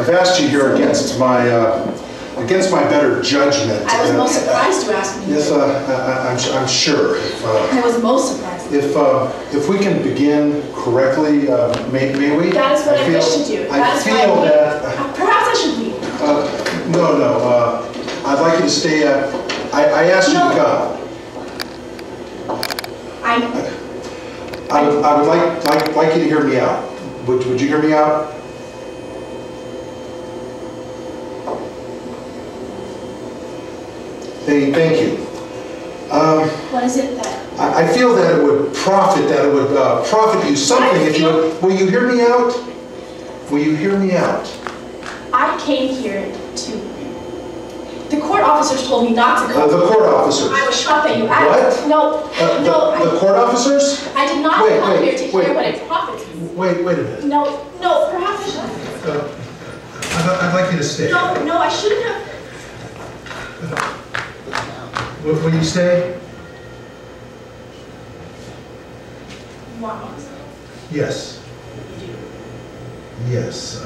I've asked you here against my better judgment. I was most surprised you asked me. Yes, I'm sure. I was most surprised. If we can begin correctly, may we? That is what I wish to do. I feel that. Perhaps I should leave. No. I'd like you to stay. I asked you to come. I would like you to hear me out. Would you hear me out? Thank you. What is it that? I feel that it would profit you something if you would. Will you hear me out? Will you hear me out? I came here to. The court officers told me not to come. The court officers. I was shocked that you asked. What? No. The court officers? I did not come here to hear what it profits. Wait a minute. No. Perhaps I should. I'd like you to stay. No, I shouldn't have. Will you stay? Wow. Yes. Yes.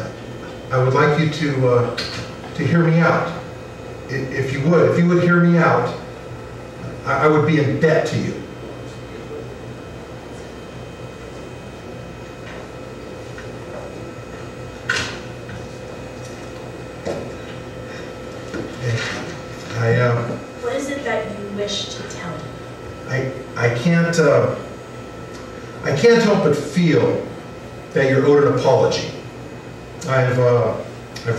I would like you to hear me out. If you would hear me out, I would be in debt to you. What is it that you wish to tell me? I can't help but feel that you're owed an apology. I've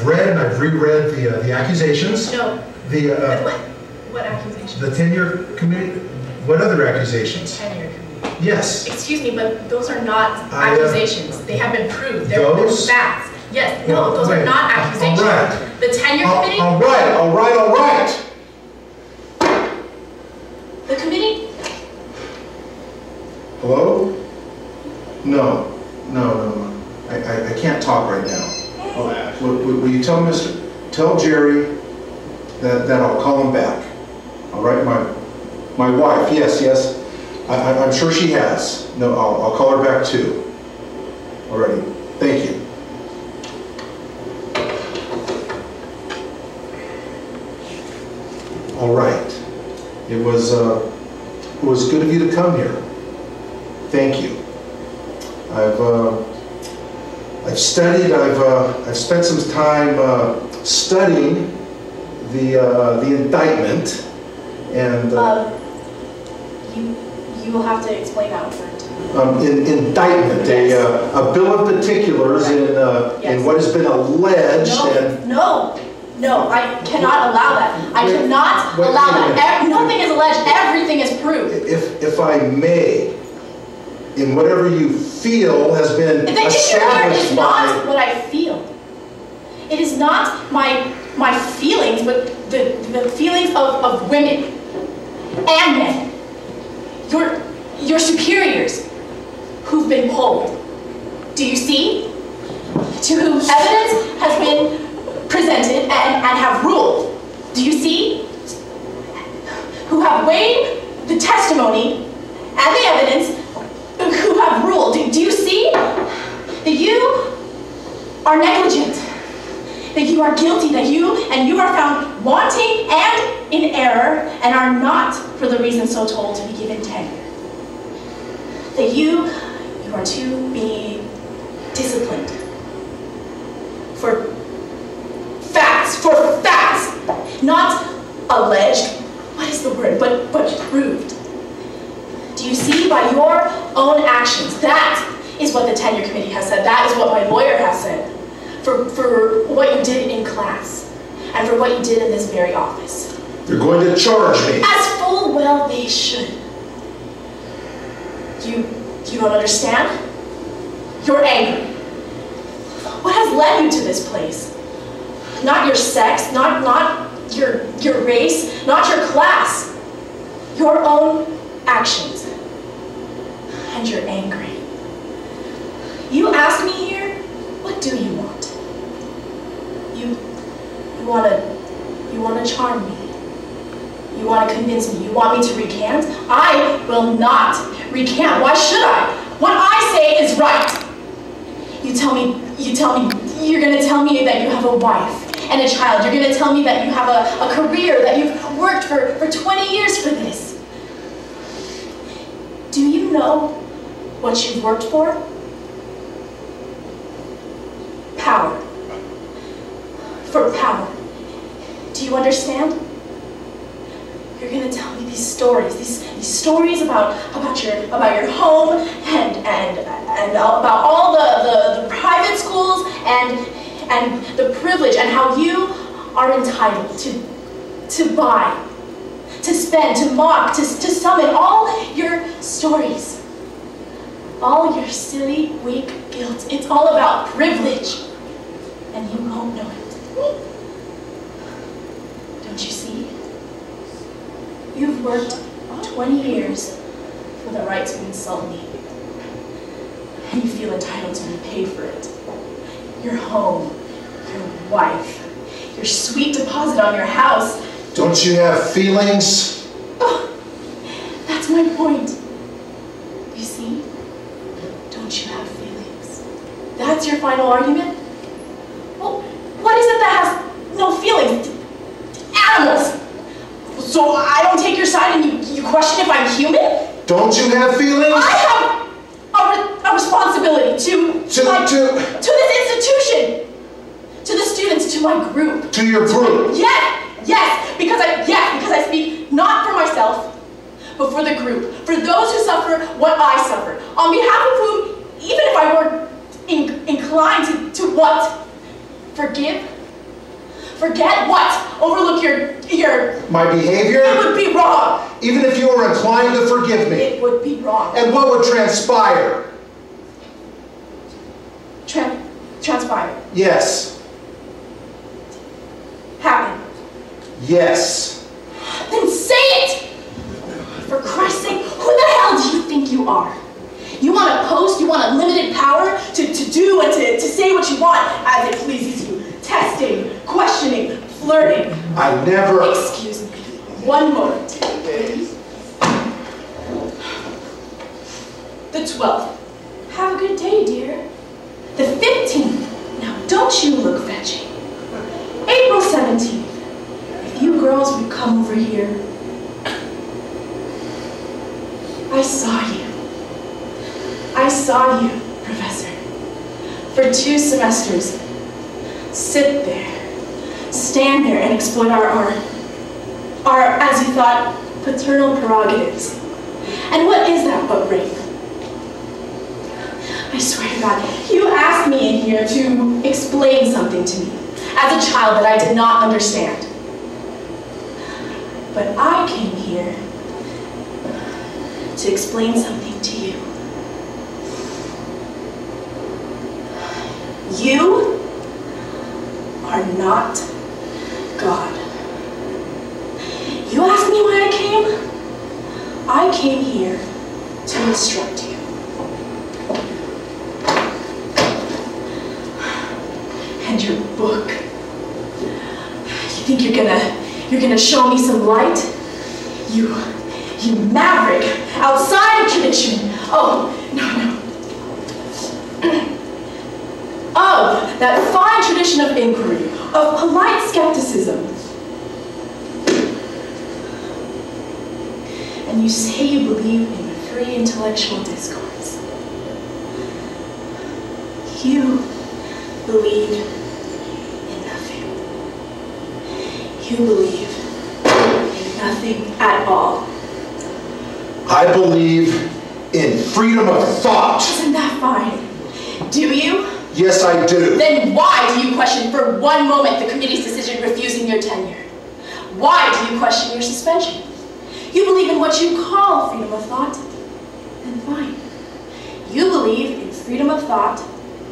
read and I've reread the accusations. No. What accusations? The tenure committee. What other accusations? Tenure committee. Yes. Excuse me, but those are not accusations. They have been proved. They're facts. Yes. No, those are not accusations. All right. The tenure committee. All right. The committee. Hello? No. I can't talk right now. Will you tell Jerry that I'll call him back? All right, my wife. Yes. I'm sure she has. No, I'll call her back too. Alrighty. Thank you. All right. It was good of you to come here. Thank you. I've studied. I've spent some time studying the indictment, and you will have to explain that word. Indictment, yes. A bill of particulars in what has been alleged. No, I cannot allow that. I cannot allow that. Nothing is alleged. Everything is proved. If I may, in whatever you feel has been established is not what I feel. It is not my feelings, but the feelings of women and men. Your superiors who've been polled. Do you see? To whom evidence has been presented and have ruled. Do you see? Who have weighed the testimony and the evidence, who have ruled. Do you see that you are negligent, that you are guilty, that you are found wanting and in error and are not, for the reason so told, to be given tenure. That you are to be disciplined for facts, not alleged, what is the word, but proved. Do you see, by your own actions? That is what the tenure committee has said. That is what my lawyer has said. For what you did in class, and for what you did in this very office. They're going to charge me. As full well they should. You don't understand? You're angry. What has led you to this place? Not your sex, not your race, not your class. Your own actions. And you're angry. You asked me here, what do you want? You want to charm me. You want to convince me. You want me to recant? I will not recant. Why should I? What I say is right. You tell me You're gonna tell me that you have a wife and a child. You're gonna tell me that you have a career, that you've worked for 20 years for this. Do you know what you've worked for? Power. For power. Do you understand? You're gonna tell me these stories, these stories about your home and about all the private schools and the privilege and how you are entitled to buy, to spend, to mock, to summon all your stories, all your silly, weak guilt. It's all about privilege, and you won't know it. Don't you see? You've worked 20 years for the right to insult me, and you feel entitled to be paid for it. Your home, your wife, your sweet deposit on your house. Don't you have feelings? Oh, that's my point. You see? Don't you have feelings? That's your final argument? Well, what is it that has no feelings? Animals! So I don't take your side and you question if I'm human? Don't you have feelings? I have a responsibility to this institution, to the students, to my group. To your group? Yes, because I speak not for myself, but for the group, for those who suffer what I suffer, on behalf of whom, even if I were inclined to what? Forgive? Forget what? Overlook your... My behavior? It would be wrong. Even if you were inclined to forgive me? It would be wrong. And what would transpire? Transpire? Yes. Happen? Yes. Then say it! For Christ's sake, who the hell do you think you are? You want a post, you want unlimited power to do and to say what you want as it pleases you. Testing, questioning, flirting. I never... Excuse me. One moment. The 12th. Have a good day, dear. The 15th. Now don't you look fetching. April 17th. If you girls would come over here. I saw you. I saw you, Professor. For 2 semesters. Sit there, stand there and exploit our, as you thought, paternal prerogatives. And what is that but rape? I swear to God, you asked me in here to explain something to me as a child that I did not understand. But I came here to explain something to you. You are not God. You asked me why I came? I came here to instruct you. And your book. You think you're gonna show me some light? You maverick, outside of tradition. Oh, no. Of that fine tradition of inquiry, of polite skepticism. And you say you believe in the free intellectual discourse. You believe in nothing. You believe in nothing at all. I believe in freedom of thought. Isn't that fine? Do you? Yes, I do. Then why do you question for one moment the committee's decision refusing your tenure? Why do you question your suspension? You believe in what you call freedom of thought? Then fine. You believe in freedom of thought,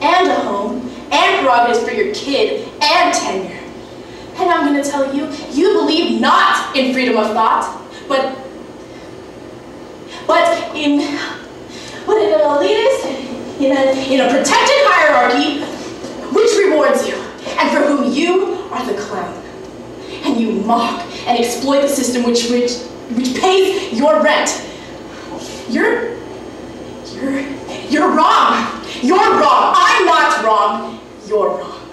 and a home, and prerogatives for your kid, and tenure. And I'm going to tell you, you believe not in freedom of thought, but in an elitist, in a protected hierarchy, which rewards you, and for whom you are the clown. And you mock and exploit the system which pays your rent. You're wrong. You're wrong. I'm not wrong. You're wrong.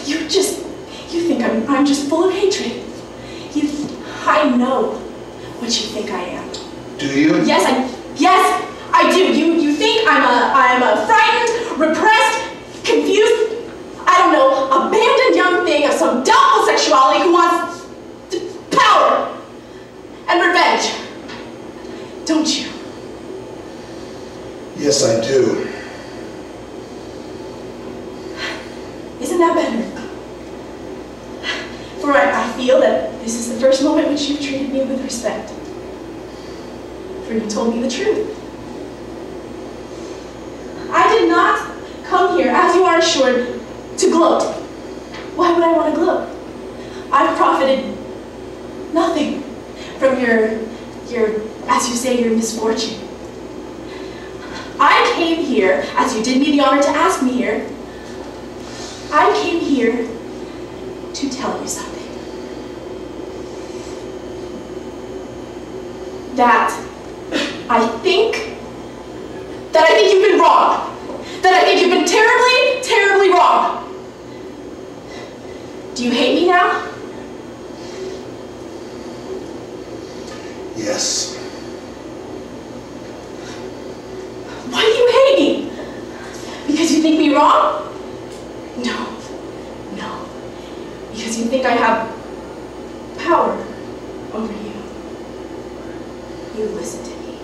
You think I'm just full of hatred. I know what you think I am. Do you? Yes, I do. You think I'm a frightened, repressed, confused, I don't know, abandoned young thing of some doubtful sexuality who wants power and revenge. Don't you? Yes, I do. Isn't that better? For I feel that this is the first moment in which you've treated me with respect. For you told me the truth. I did not come here, as you are assured, to gloat. Why would I want to gloat? I've profited nothing from your, as you say, your misfortune. I came here, as you did me the honor to ask me here, I came here to tell you something. That I think you've been wrong. That I think you've been terribly, terribly wrong. Do you hate me now? Yes. Why do you hate me? Because you think me wrong? No. Because you think I have power over you. You listen to me.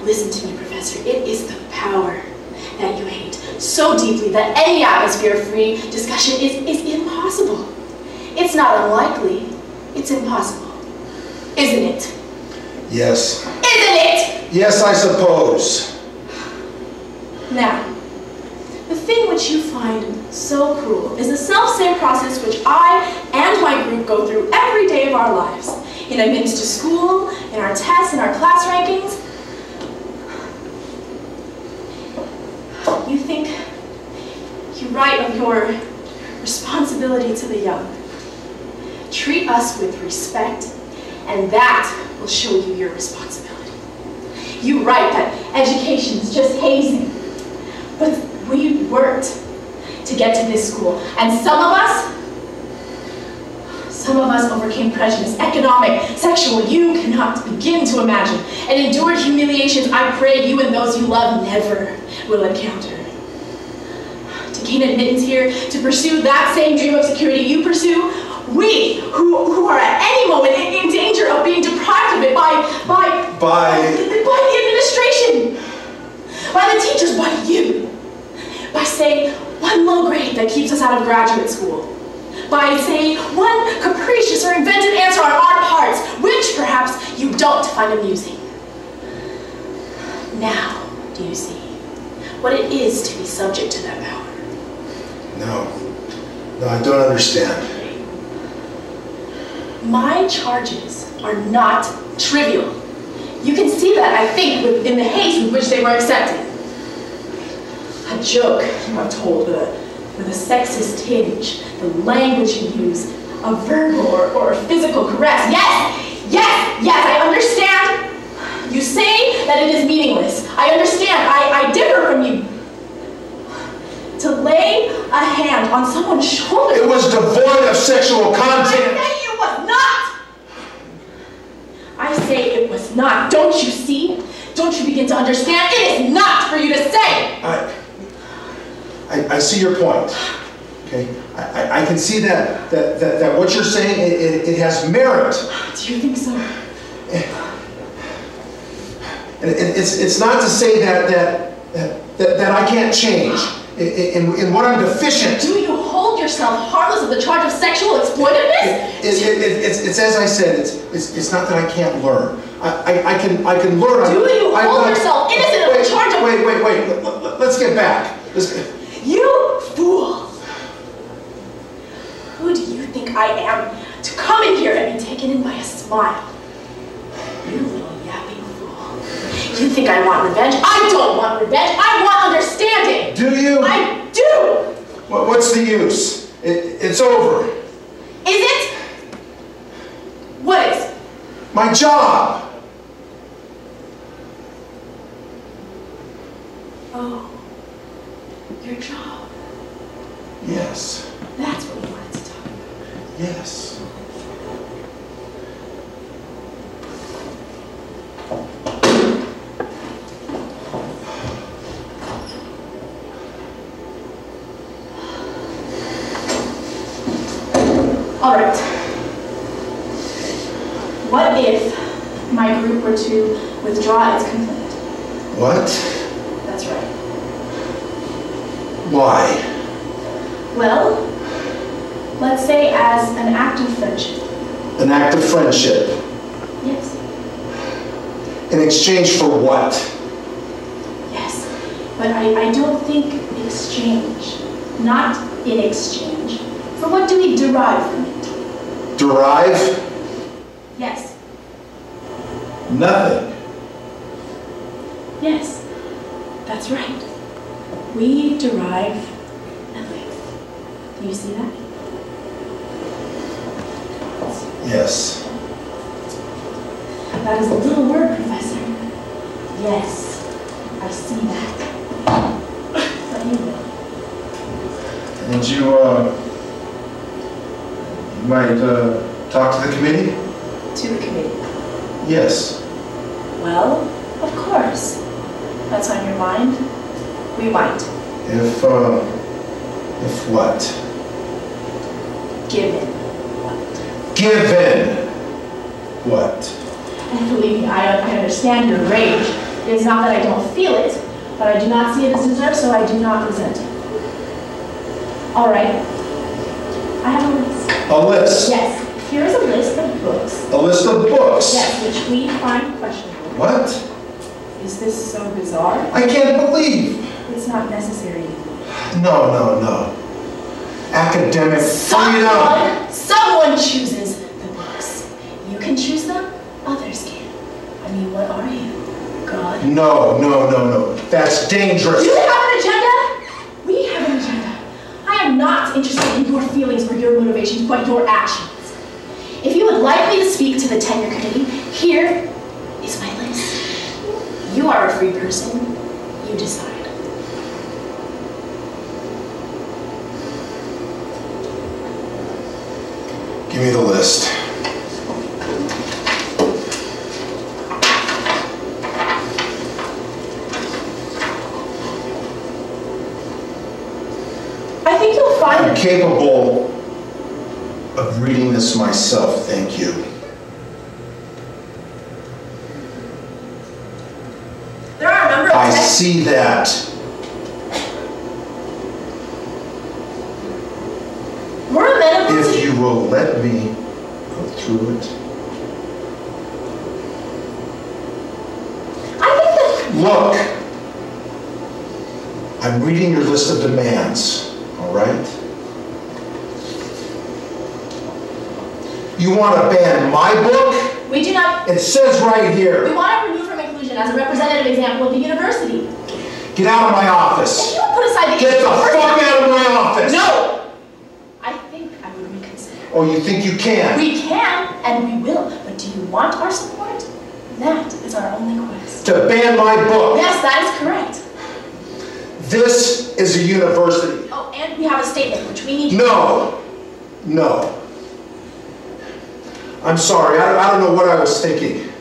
Listen to me, Professor. It is the power that you hate so deeply that any atmosphere-free discussion is impossible. It's not unlikely. It's impossible. Isn't it? Yes. Isn't it? Yes, I suppose. Now, the thing which you find so cruel is the self-same process which I and my group go through every day of our lives. In admittance to school, in our tests, in our class rankings. You think you write of your responsibility to the young. Treat us with respect, and that will show you your responsibility. You write that education is just hazing, but we worked to get to this school, and some of us overcame prejudice, economic, sexual, you cannot begin to imagine, and endured humiliations I pray you and those you love never will encounter. To gain admittance here, to pursue that same dream of security you pursue, we, who are at any moment in danger of being deprived of it by the administration, by the teachers, by you, by, say, one low grade that keeps us out of graduate school, by, say, one capricious or inventive answer on our parts, which perhaps you don't find amusing. Now, do you see what it is to be subject to that power? No, I don't understand. My charges are not trivial. You can see that, I think, in the haste with which they were accepted. A joke you are told with a sexist tinge, the language you use, a verbal or a physical caress. Yes, I understand. You say that it is meaningless. I understand. I differ from you. To lay a hand on someone's shoulder. It was devoid of sexual content. I say it was not. I say it was not. Don't you see? Don't you begin to understand? It is not for you to say. I see your point. Okay, I can see that what you're saying it has merit. Do you think so? And it's not to say that I can't change in what I'm deficient. Do you hold yourself harmless of the charge of sexual exploitiveness? It's as I said. It's not that I can't learn. I can learn. Do you hold yourself innocent of the charge of? Wait. Let's get back. You fool! Who do you think I am to come in here and be taken in by a smile? You little yapping fool. You think I want revenge? I don't want revenge. I want understanding. Do you? I do. What's the use? It's over. Is it? What is? My job. Oh. Your job. Yes. That's All right. What if my group were to withdraw its complaint? What? That's right. Why? Well, let's say as an act of friendship. An act of friendship? Yes. In exchange for what? Yes, but I don't think exchange. Not in exchange. For what do we derive from it? Derive? Yes. Nothing. Yes, that's right. We derive nothing. Do you see that? Yes. That is a little word, Professor. Yes, I see that. But you will. And you might talk to the committee? To the committee. Yes. Well, of course. That's on your mind. We might. If what? Given what? Given what? And believe me, I understand your rage. It is not that I don't feel it, but I do not see it as deserved, so I do not resent it. All right. I have a list. A list? Yes. Here is a list of books. A list of books? Yes, which we find questionable. What? Is this so bizarre? I can't believe. It's not necessary. No. Academic freedom. Someone chooses the books. You can choose them, others can. I mean, what are you? God? No. That's dangerous. Do you have an agenda? We have an agenda. I am not interested in your feelings or your motivations, but your actions. If you would like me to speak to the tenure committee, here is my list. You are a free person. You decide. Give me the list. I think you'll find I'm capable of reading this myself, thank you. There are a number of I see that. We're amenable If to you will let me go through it. I think that Look, I'm reading your list of demands, all right? You want to ban my book? we do not. It says right We here. want to remove from inclusion as a representative example of the university. Get out of my If office. you would put aside the Get the issue fuck out of my office. No. I think I would reconsider. Oh, you think you can? We can and we will. But do you want our support? That is our only quest. To ban my book. Yes, that is correct. This is a university. Oh, and we have a statement which we need to. No. I'm sorry, I don't know what I was thinking.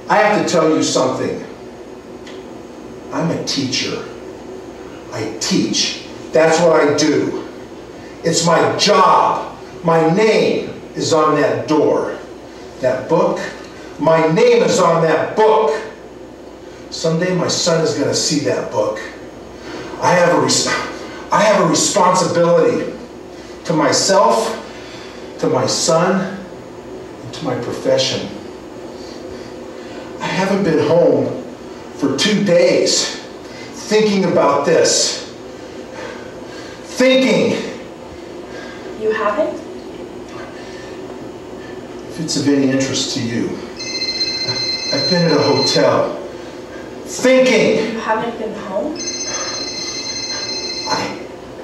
I have to tell you something. I'm a teacher. I teach. That's what I do. It's my job. My name is on that door. That book, my name is on that book. Someday my son is going to see that book. I have a responsibility to myself, to my son, and to my profession. I haven't been home for 2 days thinking about this. Thinking. You haven't? If it's of any interest to you, I've been at a hotel. Thinking. You haven't been home?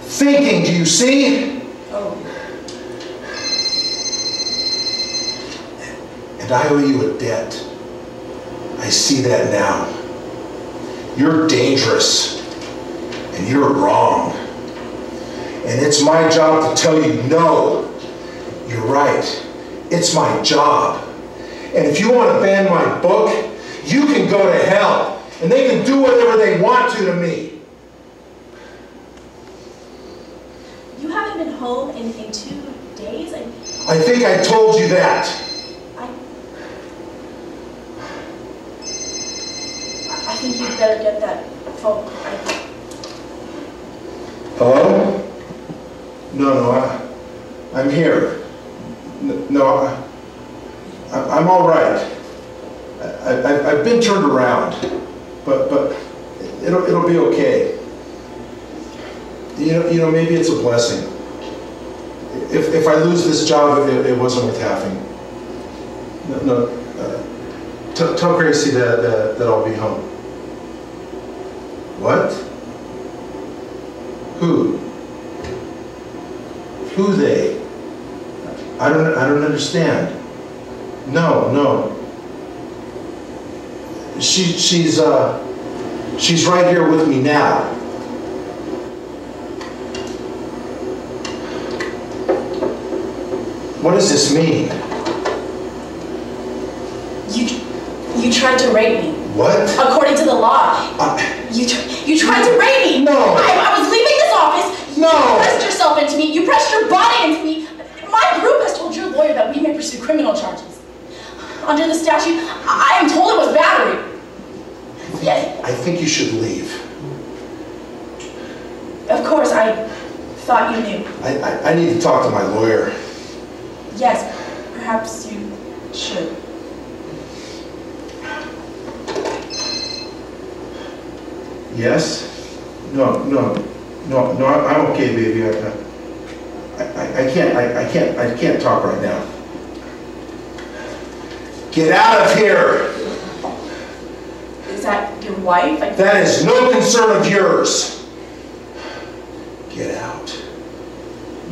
Thinking, do you see? Oh. And I owe you a debt. I see that now. You're dangerous. And you're wrong. And it's my job to tell you, no, you're right. It's my job. And if you want to ban my book, you can go to hell. And they can do whatever they want to me. You haven't been home in 2 days? I think I told you that. I think you'd better get that phone. Hello? No, I'm here. No, I'm all right. I've been turned around, but it'll be okay. You know, maybe it's a blessing. If I lose this job, it wasn't worth having. Tell Gracie that I'll be home. What? Who? Who they? I don't understand. No. She's right here with me now. What does this mean? You tried to rape me. What? According to the law. You tried to rape me. No. I was leaving this office. No. You pressed yourself into me. You pressed your body into me. My group has told your lawyer that we may pursue criminal charges. Under the statute, I am told it was battery. Yes. I think you should leave. Of course, I thought you knew. I need to talk to my lawyer. Yes, perhaps you should. Yes? No, I'm okay, baby. I can't talk right now. Get out of here! Is that your wife? That is no concern of yours. Get out.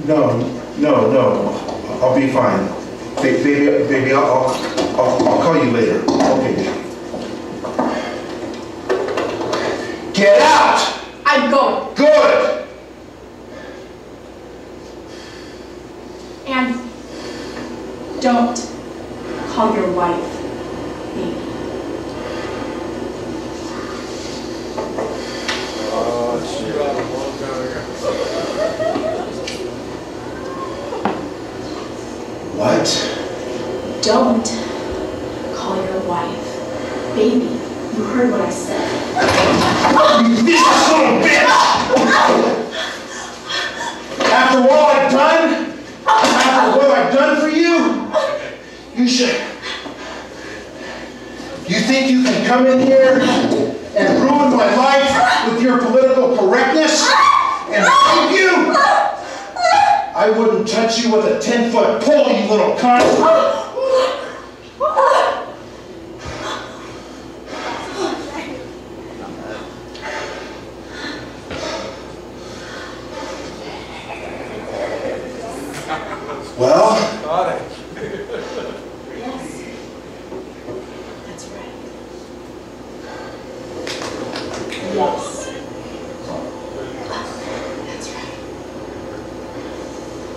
No. I'll be fine. Baby, I'll call you later. Okay, baby. Get out! I'm going. Good! And don't call your wife baby. What? Don't call your wife baby. You heard what I said. You son of a bitch! After what I've done for you, you should. You think you can come in here and ruin my life with your political correctness and rape you? I wouldn't touch you with a 10-foot pole, you little cunt. Well? Yes. That's right. Yes. That's right. I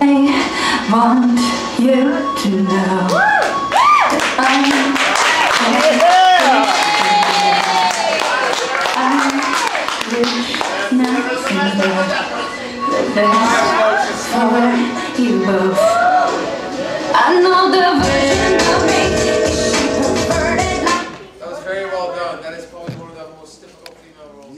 want you to know for you both. I know the version of me. That was very well done. That is probably one of the most difficult female roles.